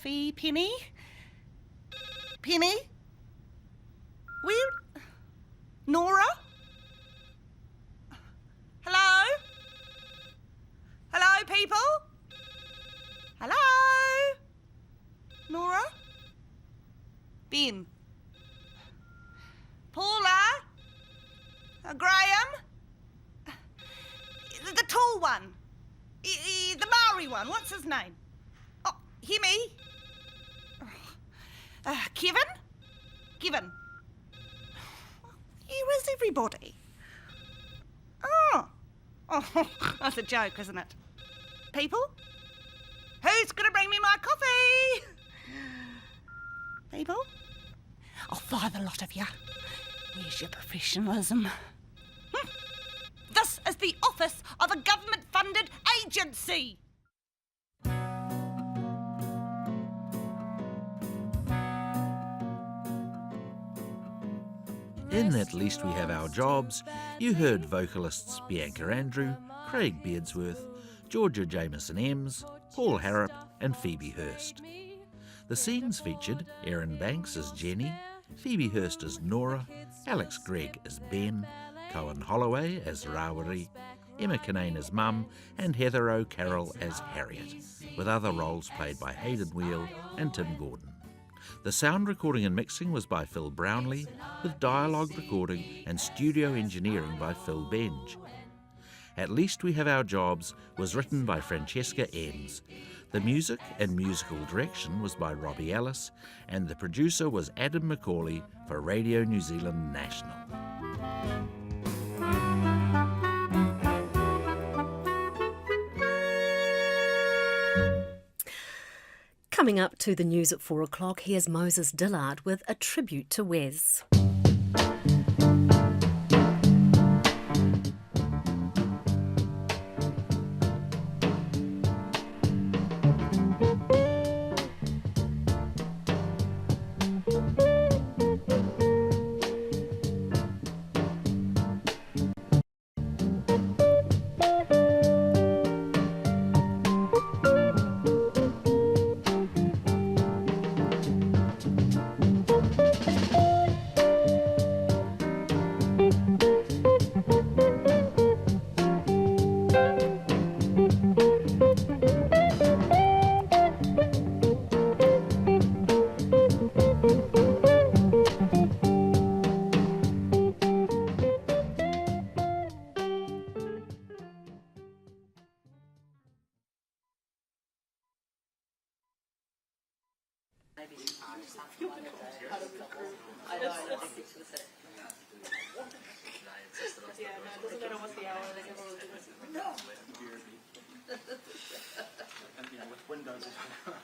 coffee, Penny? Penny? Where? Nora? Hello? Hello, people? Hello? Nora? Ben? Paula? Graham? The tall one? The Maori one? What's his name? Oh, Hemi? Kevin? Kevin? Where is everybody? Oh, that's a joke, isn't it? People? Who's going to bring me my coffee? People? Oh, fire the lot of you. Where's your professionalism? This is the office of a government-funded agency. In At Least We Have Our Jobs, you heard vocalists Bianca Andrew, Craig Beardsworth, Georgia Jameson Ems, Paul Harrop and Phoebe Hurst. The scenes featured Erin Banks as Jenny, Phoebe Hurst as Nora, Alex Gregg as Ben, Cohen Holloway as Rawiri, Emma Kinane as Mum and Heather O'Carroll as Harriet, with other roles played by Hayden Wheel and Tim Gordon. The sound recording and mixing was by Phil Brownlee, with dialogue recording and studio engineering by Phil Benge. At Least We Have Our Jobs was written by Francesca Ems. The music and musical direction was by Robbie Ellis, and the producer was Adam McCauley for Radio New Zealand National. Coming up to the news at 4 o'clock, here's Moses Dillard with a tribute to Wes.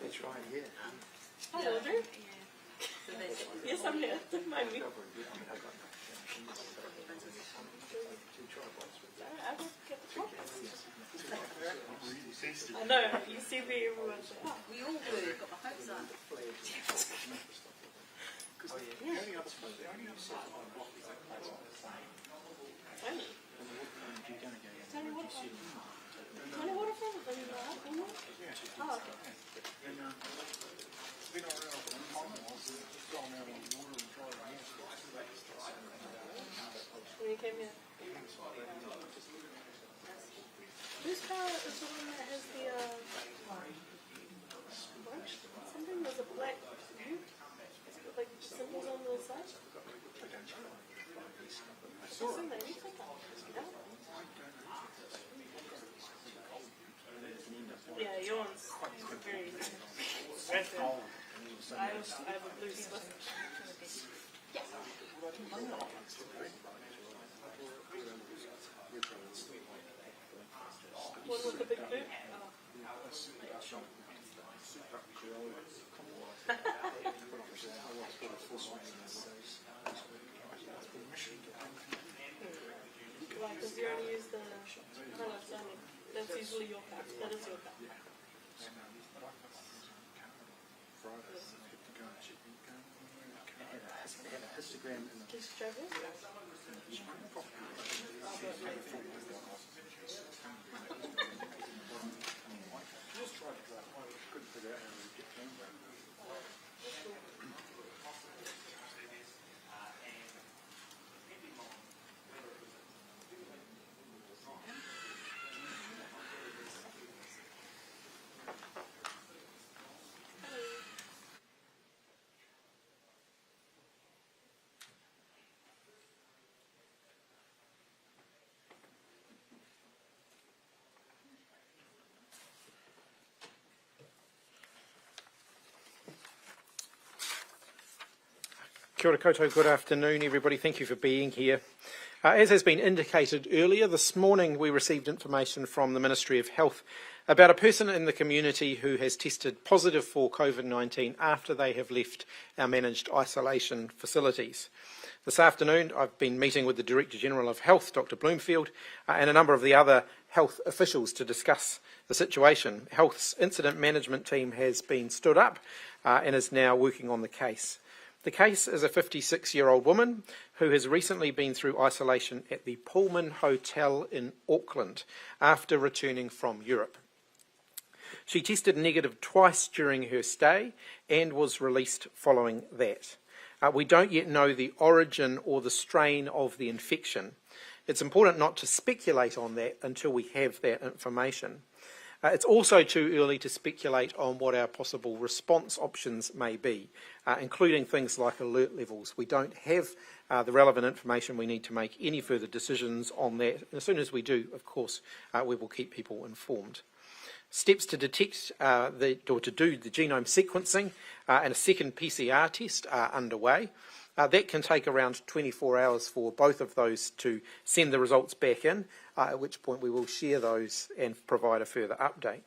It's right here. Hi, Audrey. Yes, I'm here. Don't mind me. I know, you see me, everyone's like, oh. We all do, got my hopes up. Tony Waterfront. Tony Waterfront? Oh, okay. When you came here. Whose car is the one that has the, something, there's a black roof? It's got like symbols on the side? I've seen that. You take that. Yeah, yours is very aggressive. I have a blue slip. One with the big boot? Why? Because you only use the colours only. That's usually your car. That is your car. Histogram in the Just travel? just tried to drive. I couldn't figure out how to get home. Kia ora koutou, good afternoon everybody, thank you for being here. As has been indicated earlier, this morning we received information from the Ministry of Health about a person in the community who has tested positive for COVID-19 after they have left our managed isolation facilities. This afternoon I've been meeting with the Director General of Health, Dr Bloomfield, and a number of the other health officials to discuss the situation. Health's incident management team has been stood up and is now working on the case. The case is a 56-year-old woman who has recently been through isolation at the Pullman Hotel in Auckland after returning from Europe. She tested negative twice during her stay and was released following that. We don't yet know the origin or the strain of the infection. It's important not to speculate on that until we have that information. It's also too early to speculate on what our possible response options may be, including things like alert levels. We don't have the relevant information we need to make any further decisions on that. And as soon as we do, of course, we will keep people informed. Steps to detect or to do the genome sequencing and a second PCR test are underway. That can take around 24 hours for both of those to send the results back in, at which point we will share those and provide a further update.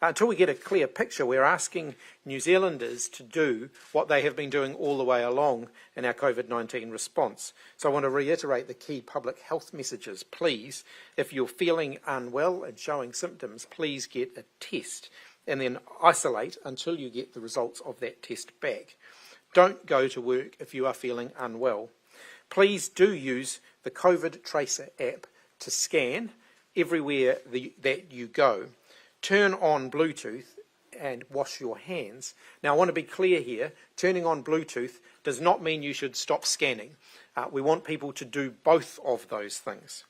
Until we get a clear picture, we're asking New Zealanders to do what they have been doing all the way along in our COVID-19 response. So I want to reiterate the key public health messages. Please, if you're feeling unwell and showing symptoms, please get a test and then isolate until you get the results of that test back. Don't go to work if you are feeling unwell. Please do use the COVID Tracer app to scan everywhere that you go. Turn on Bluetooth and wash your hands. Now I want to be clear here, turning on Bluetooth does not mean you should stop scanning. We want people to do both of those things.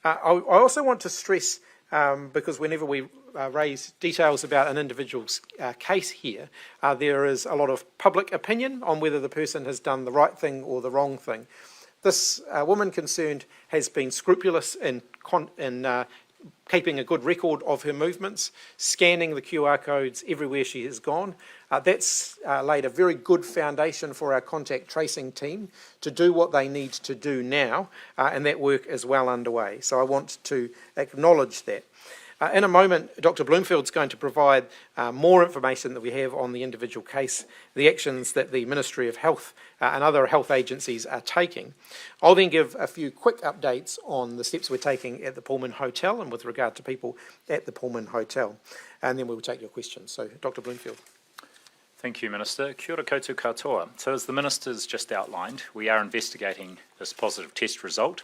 I also want to stress, because whenever we raise details about an individual's case here, there is a lot of public opinion on whether the person has done the right thing or the wrong thing. This woman concerned has been scrupulous in keeping a good record of her movements, scanning the QR codes everywhere she has gone. That's laid a very good foundation for our contact tracing team to do what they need to do now, and that work is well underway. So I want to acknowledge that. In a moment, Dr Bloomfield's going to provide more information that we have on the individual case, the actions that the Ministry of Health and other health agencies are taking. I'll then give a few quick updates on the steps we're taking at the Pullman Hotel and with regard to people at the Pullman Hotel, and then we will take your questions. So, Dr Bloomfield. Thank you, Minister. Kia ora koutou katoa. So as the Minister's just outlined, we are investigating this positive test result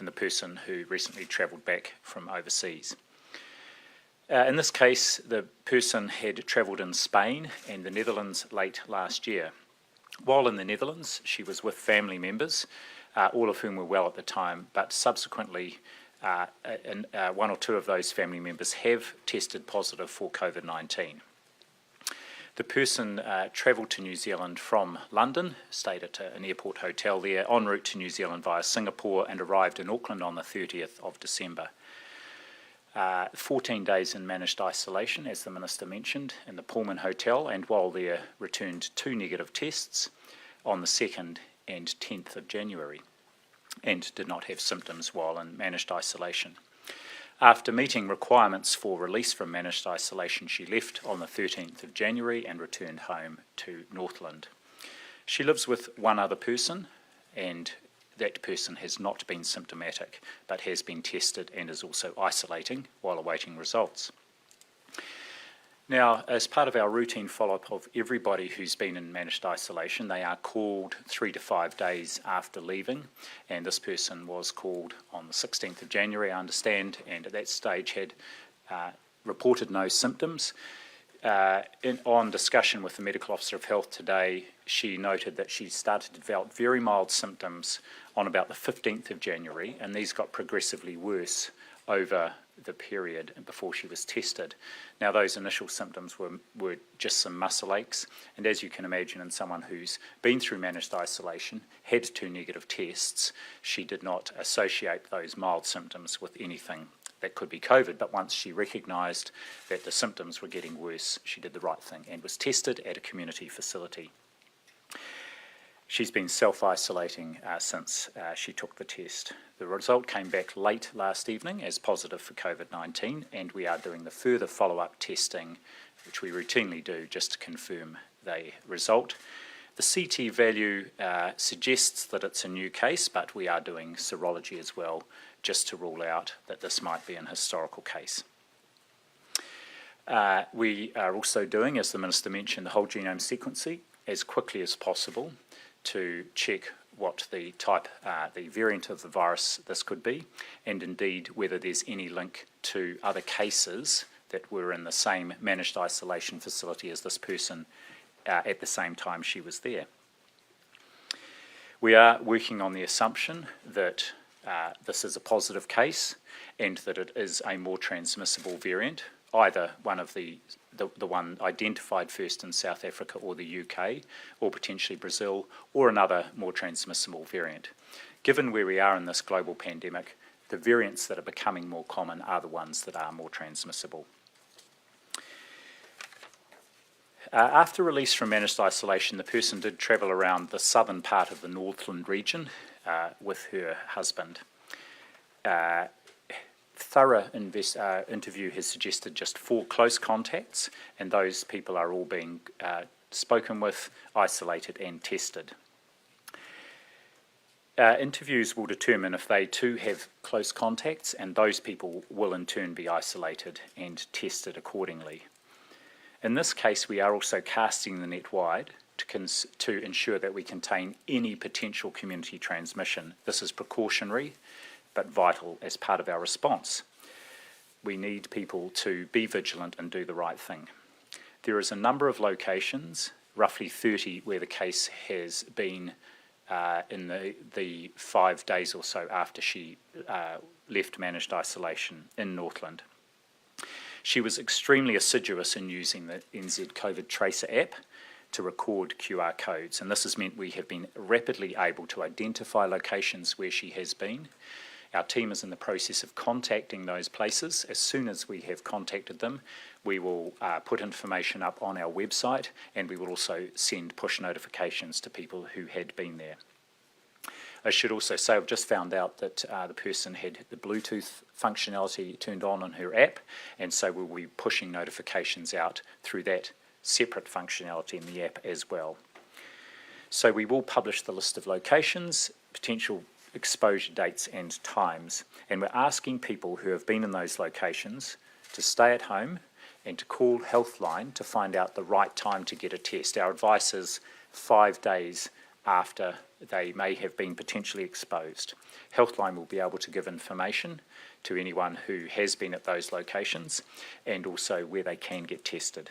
in the person who recently travelled back from overseas. In this case, the person had travelled in Spain and the Netherlands late last year. While in the Netherlands, she was with family members, all of whom were well at the time, but subsequently one or two of those family members have tested positive for COVID-19. The person travelled to New Zealand from London, stayed at an airport hotel there, en route to New Zealand via Singapore, and arrived in Auckland on the 30th of December. 14 days in managed isolation, as the Minister mentioned, in the Pullman Hotel, and while there returned 2 negative tests on the 2nd and 10th of January, and did not have symptoms while in managed isolation. After meeting requirements for release from managed isolation, she left on the 13th of January and returned home to Northland. She lives with one other person, and that person has not been symptomatic, but has been tested and is also isolating while awaiting results. Now, as part of our routine follow-up of everybody who's been in managed isolation, they are called 3 to 5 days after leaving, and this person was called on the 16th of January, I understand, and at that stage had reported no symptoms. On discussion with the Medical Officer of Health today, she noted that she started to develop very mild symptoms on about the 15th of January, and these got progressively worse over the period before she was tested. Now, those initial symptoms were just some muscle aches, and as you can imagine, in someone who's been through managed isolation, had 2 negative tests, she did not associate those mild symptoms with anything that could be COVID, but once she recognised that the symptoms were getting worse, she did the right thing and was tested at a community facility. She's been self-isolating since she took the test. The result came back late last evening as positive for COVID-19, and we are doing the further follow-up testing, which we routinely do, just to confirm the result. The CT value suggests that it's a new case, but we are doing serology as well, just to rule out that this might be an historical case. We are also doing, as the Minister mentioned, the whole genome sequencing as quickly as possible to check what the type, the variant of the virus this could be, and indeed whether there's any link to other cases that were in the same managed isolation facility as this person at the same time she was there. We are working on the assumption that this is a positive case and that it is a more transmissible variant, either one of the one identified first in South Africa or the UK, or potentially Brazil, or another more transmissible variant. Given where we are in this global pandemic, the variants that are becoming more common are the ones that are more transmissible. After release from managed isolation, the person did travel around the southern part of the Northland region with her husband. Thorough interview has suggested just 4 close contacts, and those people are all being spoken with, isolated and tested. Interviews will determine if they too have close contacts, and those people will in turn be isolated and tested accordingly. In this case, we are also casting the net wide to ensure that we contain any potential community transmission. This is precautionary, but vital as part of our response. We need people to be vigilant and do the right thing. There is a number of locations, roughly 30, where the case has been in the 5 days or so after she left managed isolation in Northland. She was extremely assiduous in using the NZ COVID Tracer app to record QR codes, and this has meant we have been rapidly able to identify locations where she has been. Our team is in the process of contacting those places. As soon as we have contacted them, we will put information up on our website, and we will also send push notifications to people who had been there. I should also say I've just found out that the person had the Bluetooth functionality turned on her app, and so we'll be pushing notifications out through that separate functionality in the app as well. So we will publish the list of locations, potential exposure dates and times, and we're asking people who have been in those locations to stay at home and to call Healthline to find out the right time to get a test. Our advice is 5 days after they may have been potentially exposed. Healthline will be able to give information to anyone who has been at those locations and also where they can get tested.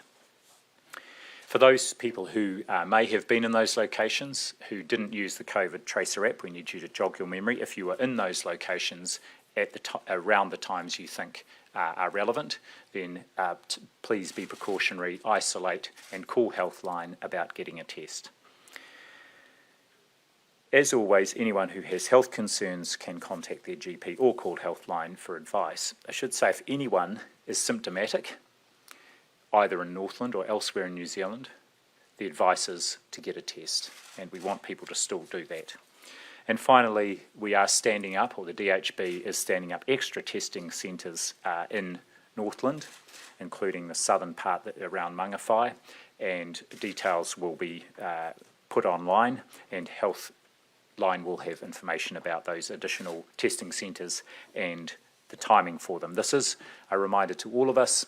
For those people who may have been in those locations who didn't use the COVID Tracer app, we need you to jog your memory. If you were in those locations at around the times you think are relevant, then please be precautionary, isolate and call Healthline about getting a test. As always, anyone who has health concerns can contact their GP or call Healthline for advice. I should say if anyone is symptomatic, either in Northland or elsewhere in New Zealand, the advice is to get a test, and we want people to still do that. And finally, we are standing up, or the DHB is standing up extra testing centres in Northland, including the southern part around Mangawhai, and details will be put online, and Healthline will have information about those additional testing centres and the timing for them. This is a reminder to all of us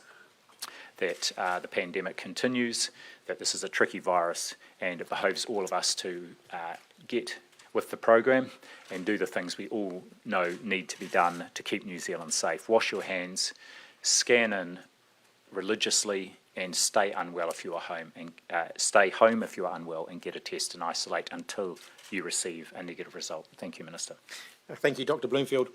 that the pandemic continues, that this is a tricky virus, and it behoves all of us to get with the program and do the things we all know need to be done to keep New Zealand safe. Wash your hands, scan in religiously, and stay unwell if you are home, and stay home if you are unwell, and get a test and isolate until you receive a negative result. Thank you, Minister. Thank you, Dr. Bloomfield.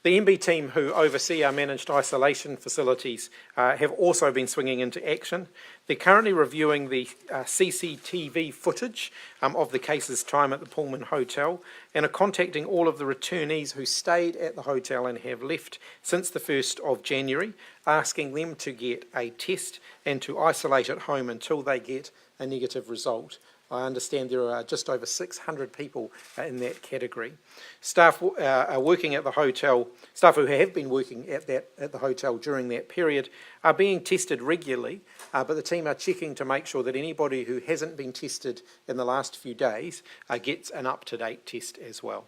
The MB team who oversee our managed isolation facilities have also been swinging into action. They're currently reviewing the CCTV footage of the case's time at the Pullman Hotel and are contacting all of the returnees who stayed at the hotel and have left since the 1st of January, asking them to get a test and to isolate at home until they get a negative result. I understand there are just over 600 people in that category. Staff are working at the hotel, staff who have been working at the hotel during that period are being tested regularly, but the team are checking to make sure that anybody who hasn't been tested in the last few days gets an up-to-date test as well.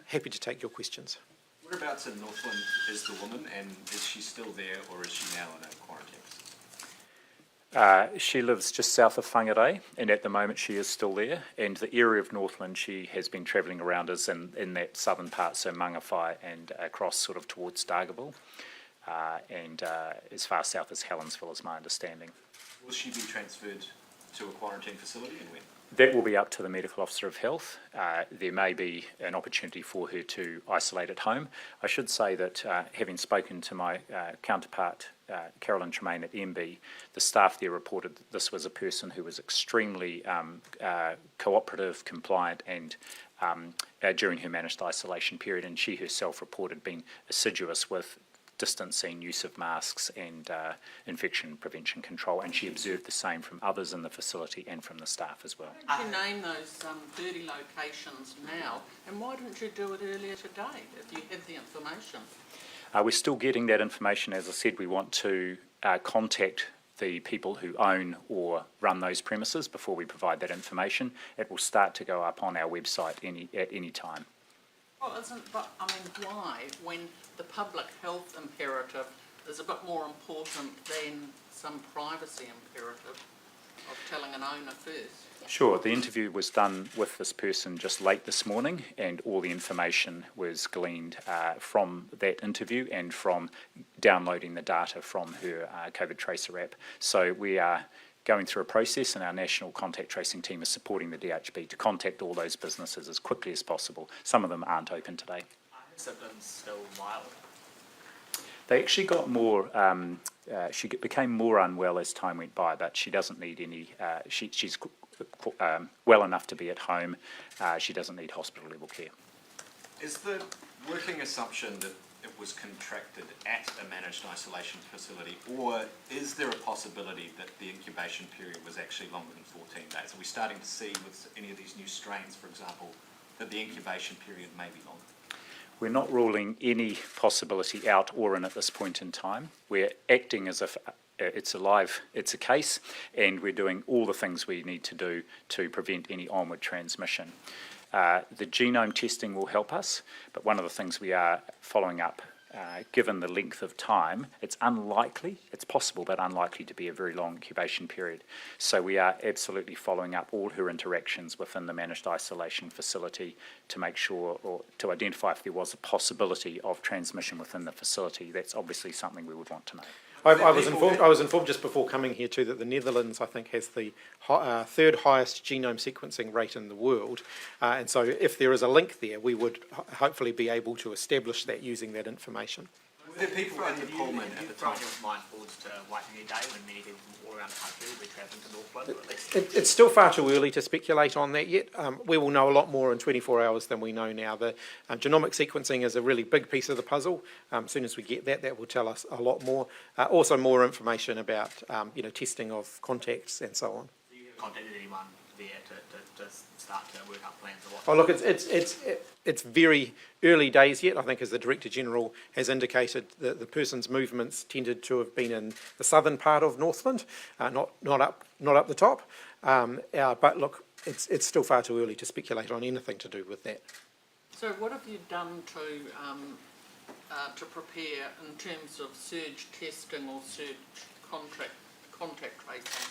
Happy to take your questions. Whereabouts in Northland is the woman, and is she still there, or is she now in a quarantine? She lives just south of Whangarei, and at the moment she is still there. And the area of Northland she has been travelling around is in that southern part, so Mangawhai and across sort of towards Dargaville, and as far south as Helensville is my understanding. Will she be transferred to a quarantine facility, and when? That will be up to the Medical Officer of Health. There may be an opportunity for her to isolate at home. I should say that having spoken to my counterpart, Carolyn Tremaine at MB, the staff there reported that this was a person who was extremely cooperative, compliant, and during her managed isolation period, and she herself reported being assiduous with distancing, use of masks, and infection prevention control, and she observed the same from others in the facility and from the staff as well. Why didn't you name those dirty locations now, and why didn't you do it earlier today if you had the information? We're still getting that information. As I said, we want to contact the people who own or run those premises before we provide that information. It will start to go up on our website at any time. Well, why, when the public health imperative is a bit more important than some privacy imperative of telling an owner first? Sure, the interview was done with this person just late this morning, and all the information was gleaned from that interview and from downloading the data from her COVID Tracer app. So we are going through a process, and our national contact tracing team is supporting the DHB to contact all those businesses as quickly as possible. Some of them aren't open today. Are her symptoms still mild? They actually got more, she became more unwell as time went by, but she doesn't need any, she's well enough to be at home. She doesn't need hospital level care. Is the working assumption that it was contracted at a managed isolation facility, or is there a possibility that the incubation period was actually longer than 14 days? Are we starting to see with any of these new strains, for example, that the incubation period may be longer? We're not ruling any possibility out or in at this point in time. We're acting as if it's a case, and we're doing all the things we need to do to prevent any onward transmission. The genome testing will help us, but one of the things we are following up, given the length of time, it's unlikely, it's possible, but unlikely to be a very long incubation period. So we are absolutely following up all her interactions within the managed isolation facility to make sure, or to identify if there was a possibility of transmission within the facility. That's obviously something we would want to know. I was informed just before coming here too that the Netherlands, I think, has the third highest genome sequencing rate in the world, and so if there is a link there, we would hopefully be able to establish that using that information. Were there people in the Pullman at the time? Your mind forwards to Waitangi Day when many people from all around the country will be travelling to Northland, or at least? It's still far too early to speculate on that yet. We will know a lot more in 24 hours than we know now. The genomic sequencing is a really big piece of the puzzle. As soon as we get that, that will tell us a lot more. Also more information about testing of contacts and so on. Do you have contacted anyone there to start to work out plans or what? Oh, look, it's very early days yet. I think, as the Director General has indicated, the person's movements tended to have been in the southern part of Northland, not up the top. But look, it's still far too early to speculate on anything to do with that. So what have you done to prepare in terms of surge testing or surge contact tracing?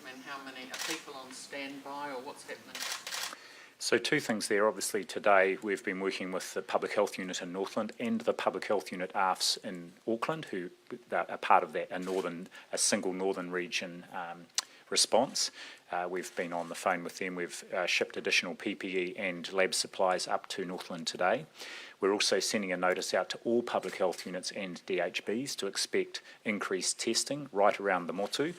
I mean, how many are people on standby, or what's happening? So two things there. Obviously today we've been working with the Public Health Unit in Northland and the Public Health Unit ARFs in Auckland, who are part of that, a single northern region response. We've been on the phone with them. We've shipped additional PPE and lab supplies up to Northland today. We're also sending a notice out to all public health units and DHBs to expect increased testing right around the motu,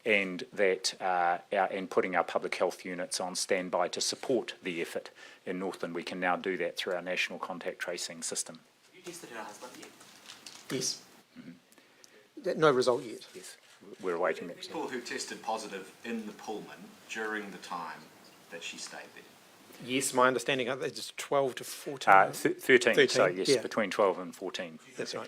and and putting our public health units on standby to support the effort in Northland. We can now do that through our national contact tracing system. Have you tested her husband yet? Yes. No result yet. Yes. we're awaiting that. People who tested positive in the Pullman during the time that she stayed there. Yes, my understanding is it's 12 to 14. 13, so yes, yeah. between 12 and 14. That's right.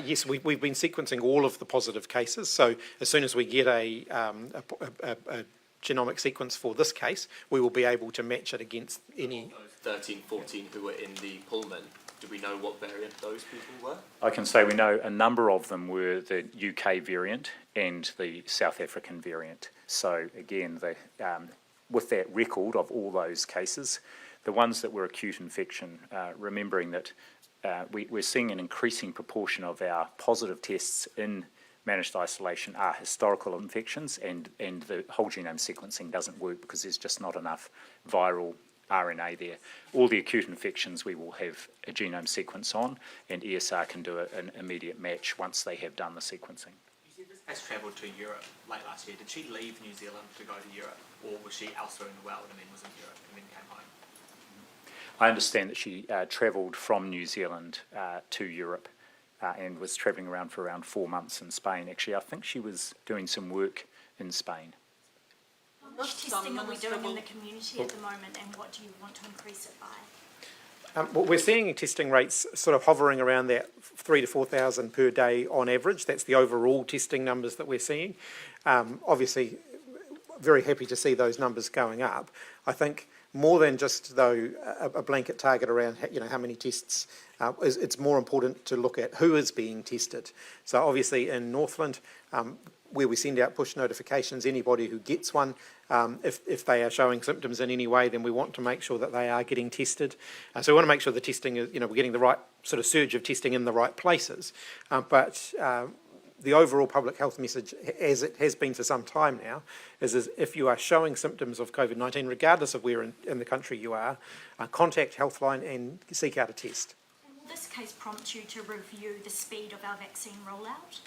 Yes, we've been sequencing all of the positive cases. So as soon as we get a genomic sequence for this case, we will be able to match it against any. 13, 14 who were in the Pullman, do we know what variant those people were? I can say we know a number of them were the UK variant and the South African variant. So again, with that record of all those cases, the ones that were acute infection, remembering that we're seeing an increasing proportion of our positive tests in managed isolation are historical infections, and the whole genome sequencing doesn't work because there's just not enough viral RNA there. All the acute infections we will have a genome sequence on, and ESR can do an immediate match once they have done the sequencing. You said this case travelled to Europe late last year. Did she leave New Zealand to go to Europe, or was she elsewhere in the world and then was in Europe and then came home? I understand that she travelled from New Zealand to Europe and was travelling around for around 4 months in Spain. Actually, I think she was doing some work in Spain. How much testing are we doing in the community at the moment, and what do you want to increase it by? Well, we're seeing testing rates sort of hovering around that 3,000 to 4,000 per day on average. That's the overall testing numbers that we're seeing. Obviously, very happy to see those numbers going up. I think more than just though a blanket target around how many tests, it's more important to look at who is being tested. So obviously in Northland, where we send out push notifications, anybody who gets one, if they are showing symptoms in any way, then we want to make sure that they are getting tested. So we want to make sure the testing is, we're getting the right sort of surge of testing in the right places. But the overall public health message, as it has been for some time now, is if you are showing symptoms of COVID-19, regardless of where in the country you are, contact Healthline and seek out a test. Will this case prompt you to review the speed of our vaccine rollout?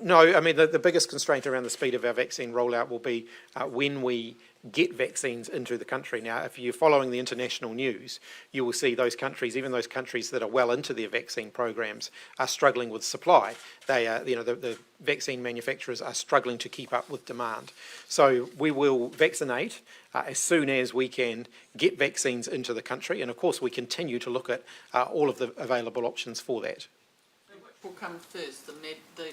No, I mean, the biggest constraint around the speed of our vaccine rollout will be when we get vaccines into the country. Now, if you're following the international news, you will see those countries, even those countries that are well into their vaccine programs, are struggling with supply. They are, the vaccine manufacturers are struggling to keep up with demand. So we will vaccinate as soon as we can get vaccines into the country, and of course we continue to look at all of the available options for that. Which will come first, the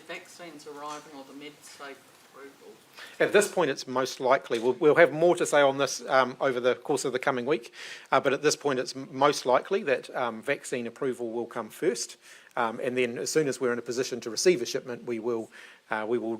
vaccines arriving or the MedSafe approval? At this point, it's most likely. We'll have more to say on this over the course of the coming week, but at this point, it's most likely that vaccine approval will come first, and then as soon as we're in a position to receive a shipment, we will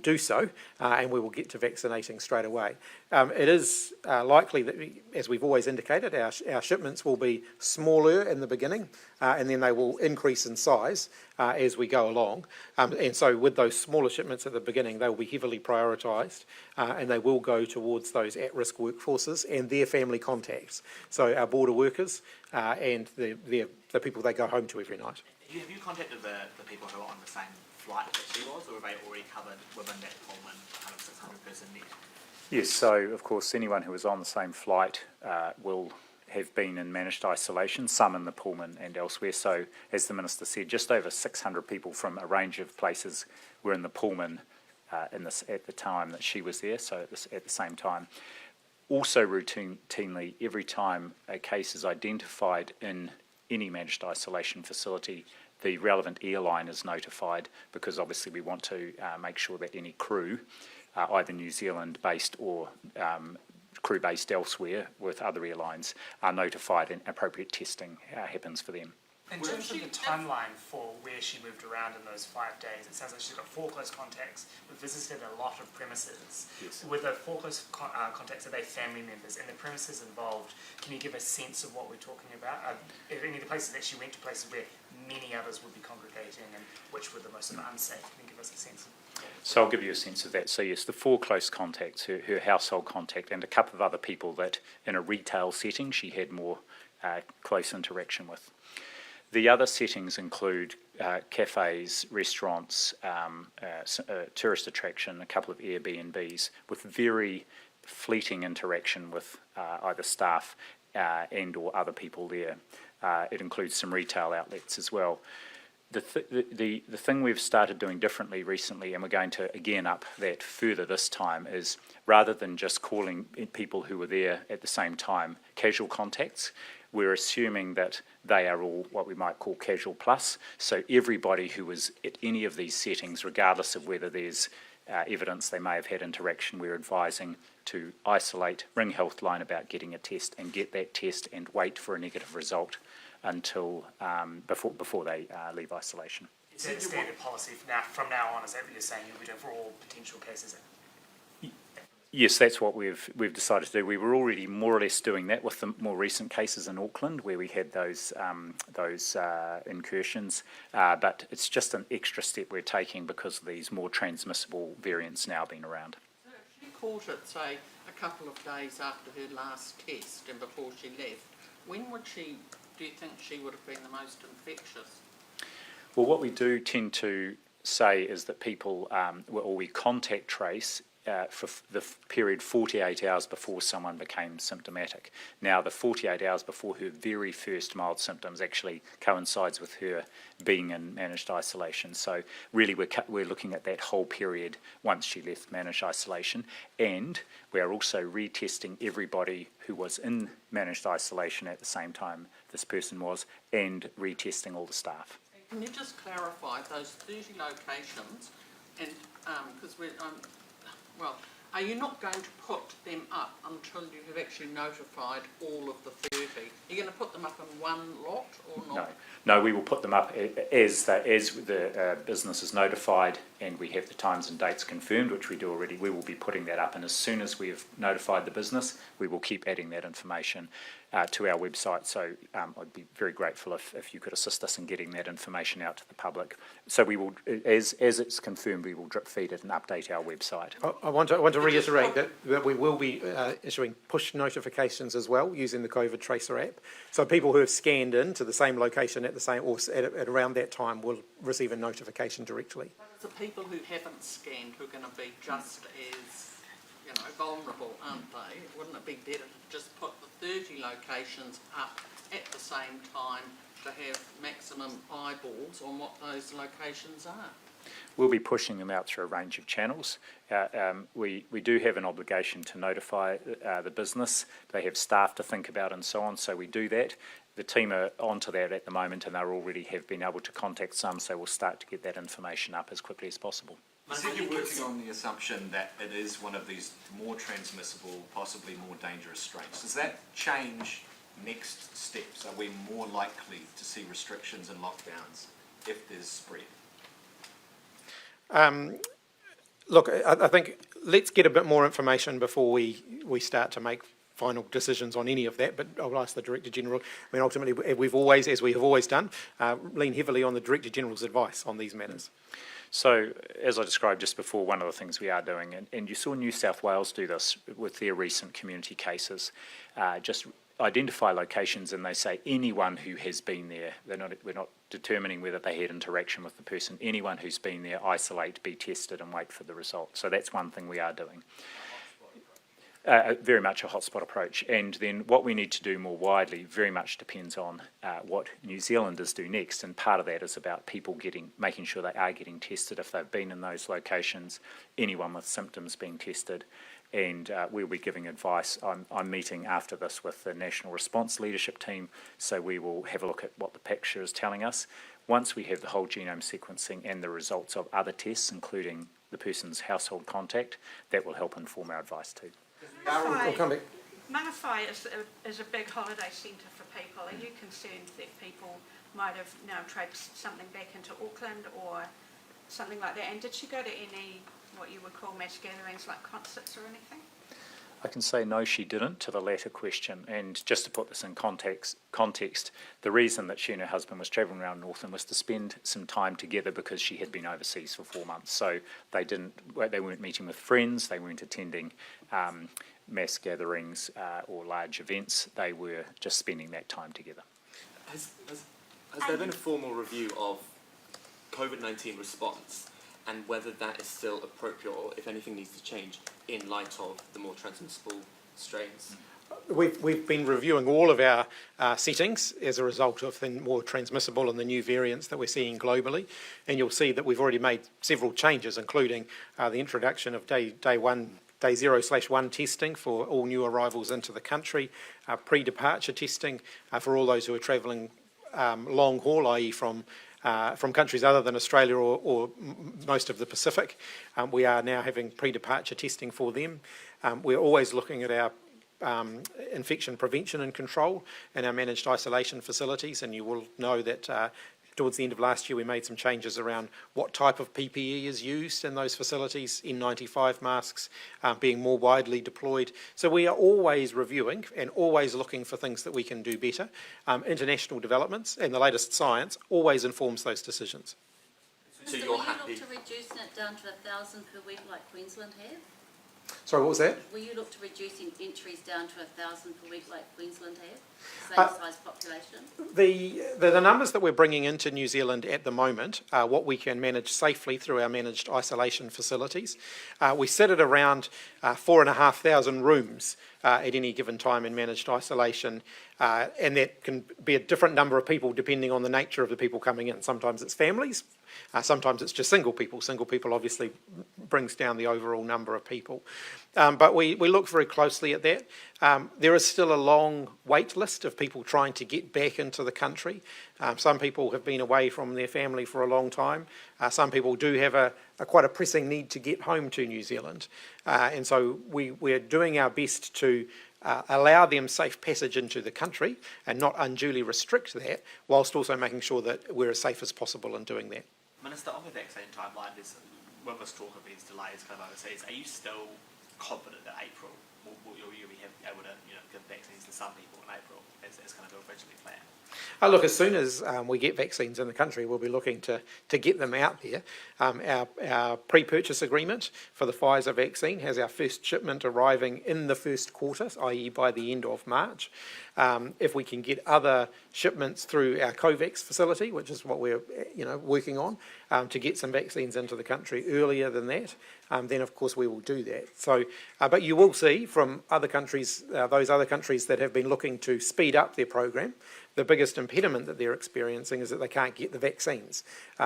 do so, and we will get to vaccinating straight away. It is likely that, as we've always indicated, our shipments will be smaller in the beginning, and then they will increase in size as we go along. And so with those smaller shipments at the beginning, they will be heavily prioritised, and they will go towards those at-risk workforces and their family contacts. So our border workers and the people they go home to every night. Have you contacted the people who are on the same flight that she was, or are they already covered within that Pullman 600 person net? Yes, so of course anyone who was on the same flight will have been in managed isolation, some in the Pullman and elsewhere. So as the Minister said, just over 600 people from a range of places were in the Pullman at the time that she was there, so at the same time. Also routinely, every time a case is identified in any managed isolation facility, the relevant airline is notified, because obviously we want to make sure that any crew, either New Zealand based or crew based elsewhere with other airlines, are notified and appropriate testing happens for them. In terms of the timeline for where she moved around in those 5 days, it sounds like she's got 4 close contacts. We've visited a lot of premises. Yes. With the 4 close contacts, are they family members? And the premises involved, can you give a sense of what we're talking about? Are any of the places that she went to places where many others would be congregating, and which were the most unsafe? Can you give us a sense of? So I'll give you a sense of that. So yes, the 4 close contacts, her household contact, and a couple of other people that in a retail setting she had more close interaction with. The other settings include cafes, restaurants, tourist attraction, a couple of Airbnbs, with very fleeting interaction with either staff and or other people there. It includes some retail outlets as well. The thing we've started doing differently recently, and we're going to again up that further this time, is rather than just calling people who were there at the same time casual contacts, we're assuming that they are all what we might call casual plus. So everybody who was at any of these settings, regardless of whether there's evidence they may have had interaction, we're advising to isolate, ring Healthline about getting a test and get that test and wait for a negative result until before they leave isolation. Is that standard policy from now on? Is that what you're saying you'll be doing for all potential cases? Yes, that's what we've decided to do. We were already more or less doing that with the more recent cases in Auckland, where we had those incursions. But it's just an extra step we're taking because of these more transmissible variants now being around. So if she caught it, say, a couple of days after her last test and before she left, when do you think she would have been the most infectious? Well, what we do tend to say is that people, or we contact trace for the period 48 hours before someone became symptomatic. Now, the 48 hours before her very first mild symptoms actually coincides with her being in managed isolation. So really we're looking at that whole period once she left managed isolation, and we are also retesting everybody who was in managed isolation at the same time this person was, and retesting all the staff. Can you just clarify those 30 locations, and because are you not going to put them up until you have actually notified all of the 30? Are you going to put them up in one lot or not? No, we will put them up as the business is notified and we have the times and dates confirmed, which we do already. We will be putting that up, and as soon as we have notified the business, we will keep adding that information to our website. So I'd be very grateful if you could assist us in getting that information out to the public. So we will, as it's confirmed, we will drip feed it and update our website. I want to reiterate that we will be issuing push notifications as well using the COVID Tracer app. So people who have scanned in to the same location at the same or at around that time will receive a notification directly. The people who haven't scanned, who are going to be just as vulnerable, aren't they? Wouldn't it be better to just put the 30 locations up at the same time to have maximum eyeballs on what those locations are? We'll be pushing them out through a range of channels. We do have an obligation to notify the business. They have staff to think about and so on, so we do that. The team are onto that at the moment, and they already have been able to contact some, so we'll start to get that information up as quickly as possible. You said you're working on the assumption that it is one of these more transmissible, possibly more dangerous strains. Does that change next steps? Are we more likely to see restrictions and lockdowns if there's spread? Look, I think let's get a bit more information before we start to make final decisions on any of that, but I'll ask the Director General. I mean, ultimately, as we have always done, lean heavily on the Director General's advice on these matters. So, as I described just before, one of the things we are doing, and you saw New South Wales do this with their recent community cases, just identify locations and they say anyone who has been there, we're not determining whether they had interaction with the person, anyone who's been there, isolate, be tested and wait for the result. So that's one thing we are doing. Very much a hotspot approach, and then what we need to do more widely very much depends on what New Zealanders do next, and part of that is about people making sure they are getting tested if they've been in those locations, anyone with symptoms being tested, and we'll be giving advice. I'm meeting after this with the National Response Leadership Team, so we will have a look at what the picture is telling us. Once we have the whole genome sequencing and the results of other tests, including the person's household contact, that will help inform our advice too. Manawai is a big holiday centre for people. Are you concerned that people might have now traipsed something back into Auckland or something like that? And did she go to any, what you would call mass gatherings like concerts or anything? I can say no, she didn't to the latter question. And just to put this in context, the reason that she and her husband was travelling around Northland was to spend some time together because she had been overseas for 4 months. So they weren't meeting with friends, they weren't attending mass gatherings or large events. They were just spending that time together. Has there been a formal review of COVID-19 response and whether that is still appropriate or if anything needs to change in light of the more transmissible strains? We've been reviewing all of our settings as a result of the more transmissible and the new variants that we're seeing globally, and you'll see that we've already made several changes, including the introduction of day 0/1 testing for all new arrivals into the country, pre-departure testing for all those who are travelling long haul, i.e. from countries other than Australia or most of the Pacific. We are now having pre-departure testing for them. We're always looking at our infection prevention and control in our managed isolation facilities, and you will know that towards the end of last year we made some changes around what type of PPE is used in those facilities, N95 masks being more widely deployed. So we are always reviewing and always looking for things that we can do better. International developments and the latest science always informs those decisions. So Will you're you happy? look to reducing it down to 1,000 per week like Queensland have? Sorry, what was that? Will you look to reducing entries down to 1,000 per week like Queensland have? Same size population? The numbers that we're bringing into New Zealand at the moment are what we can manage safely through our managed isolation facilities. We sit at around 4,500 rooms at any given time in managed isolation, and that can be a different number of people depending on the nature of the people coming in. Sometimes it's families, sometimes it's just single people. Single people obviously brings down the overall number of people. But we look very closely at that. There is still a long wait list of people trying to get back into the country. Some people have been away from their family for a long time. Some people do have quite a pressing need to get home to New Zealand. And so we're doing our best to allow them safe passage into the country and not unduly restrict that, whilst also making sure that we're as safe as possible in doing that. Minister, on the vaccine timeline, with this talk of these delays kind of overseas, are you still confident that April will you be able to give vaccines to some people in April as kind of originally planned? Look, as soon as we get vaccines in the country, we'll be looking to get them out there. Our pre-purchase agreement for the Pfizer vaccine has our first shipment arriving in the first quarter, i.e. by the end of March. If we can get other shipments through our COVAX facility, which is what we're working on, to get some vaccines into the country earlier than that, then of course we will do that. So, but you will see from other countries, those other countries that have been looking to speed up their program, the biggest impediment that they're experiencing is that they can't get the vaccines.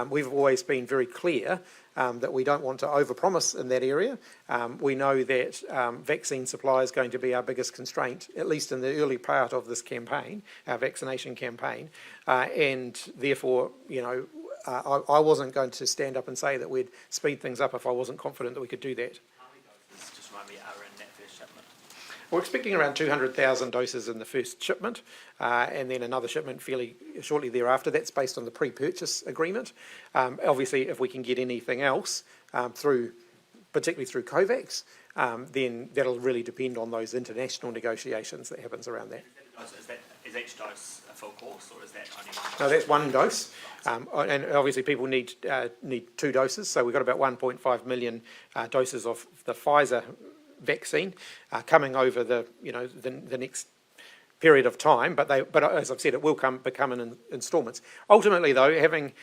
We've always been very clear that we don't want to overpromise in that area. We know that vaccine supply is going to be our biggest constraint, at least in the early part of this campaign, our vaccination campaign, and therefore, I wasn't going to stand up and say that we'd speed things up if I wasn't confident that we could do that. How many doses, just remind me, are in that first shipment? We're expecting around 200,000 doses in the first shipment, and then another shipment fairly shortly thereafter. That's based on the pre-purchase agreement. Obviously, if we can get anything else particularly through COVAX, then that'll really depend on those international negotiations that happens around that. Is each dose a full course, or is that only one? No, that's one dose, and obviously people need 2 doses. So we've got about 1.5 million doses of the Pfizer vaccine coming over the next period of time, but as I've said, it will come in instalments. Ultimately, though, having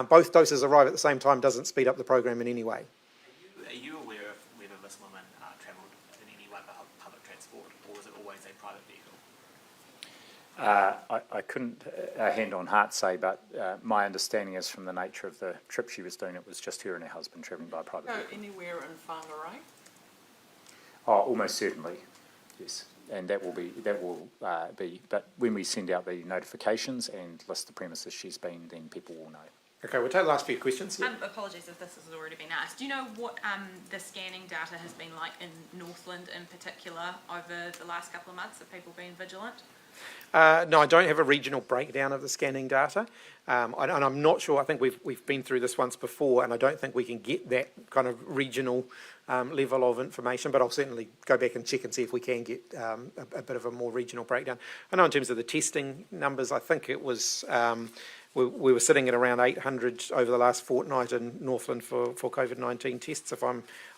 both doses arrive at the same time doesn't speed up the program in any way. Are you aware of whether this woman travelled in any way by public transport, or was it always a private vehicle? I couldn't hand on heart say, but my understanding is from the nature of the trip she was doing, it was just her and her husband travelling by private Go vehicle. anywhere in Whangarei? Oh, almost certainly, yes. And that will be, but when we send out the notifications and list the premises she's been, then people will know. Okay, we'll take the last few questions. Yeah. Apologies if this has already been asked. Do you know what the scanning data has been like in Northland in particular over the last couple of months? Have people been vigilant? No, I don't have a regional breakdown of the scanning data, and I'm not sure. I think we've been through this once before, and I don't think we can get that kind of regional level of information. But I'll certainly go back and check and see if we can get a bit of a more regional breakdown. I know in terms of the testing numbers, I think it was we were sitting at around 800 over the last fortnight in Northland for COVID-19 tests.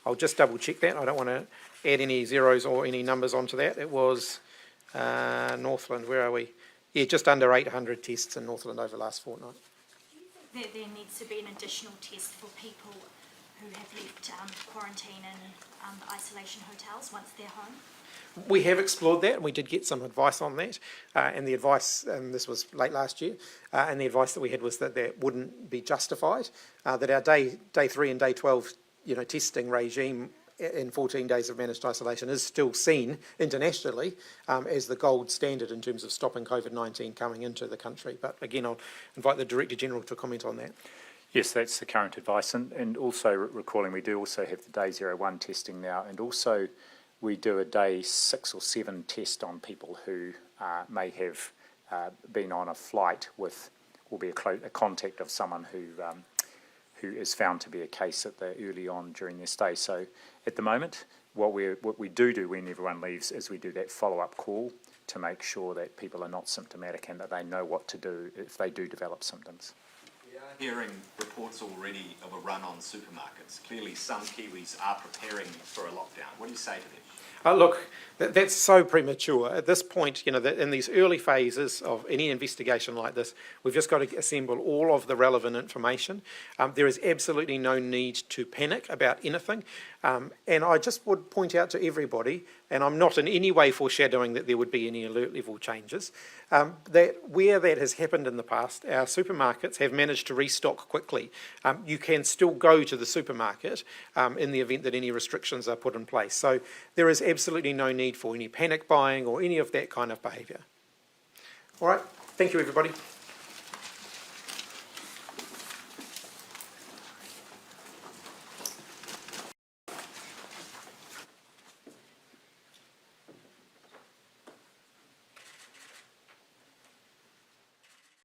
I'll just double check that. I don't want to add any zeros or any numbers onto that. It was. Northland, where are we? Yeah, just under 800 tests in Northland over the last fortnight. There needs to be an additional test for people who have left quarantine in isolation hotels once they're home. We have explored that, and we did get some advice on that. And the advice, this was late last year, and the advice that we had was that that wouldn't be justified. That our day 3 and day 12, testing regime in 14 days of managed isolation is still seen internationally as the gold standard in terms of stopping COVID-19 coming into the country. But again, I'll invite the Director General to comment on that. Yes, that's the current advice, and also recalling we do also have the day 01 testing now, and also we do a day 6 or 7 test on people who may have been on a flight with, or be a contact of someone who is found to be a case early on during their stay. So at the moment, what we do when everyone leaves is we do that follow-up call to make sure that people are not symptomatic and that they know what to do if they do develop symptoms. We are hearing reports already of a run on supermarkets. Clearly some Kiwis are preparing for a lockdown. What do you say to them? Look, that's so premature. At this point, in these early phases of any investigation like this, we've just got to assemble all of the relevant information. There is absolutely no need to panic about anything. And I just would point out to everybody, and I'm not in any way foreshadowing that there would be any alert level changes, that where that has happened in the past, our supermarkets have managed to restock quickly. You can still go to the supermarket in the event that any restrictions are put in place. So there is absolutely no need for any panic buying or any of that kind of behaviour. All right, thank you everybody.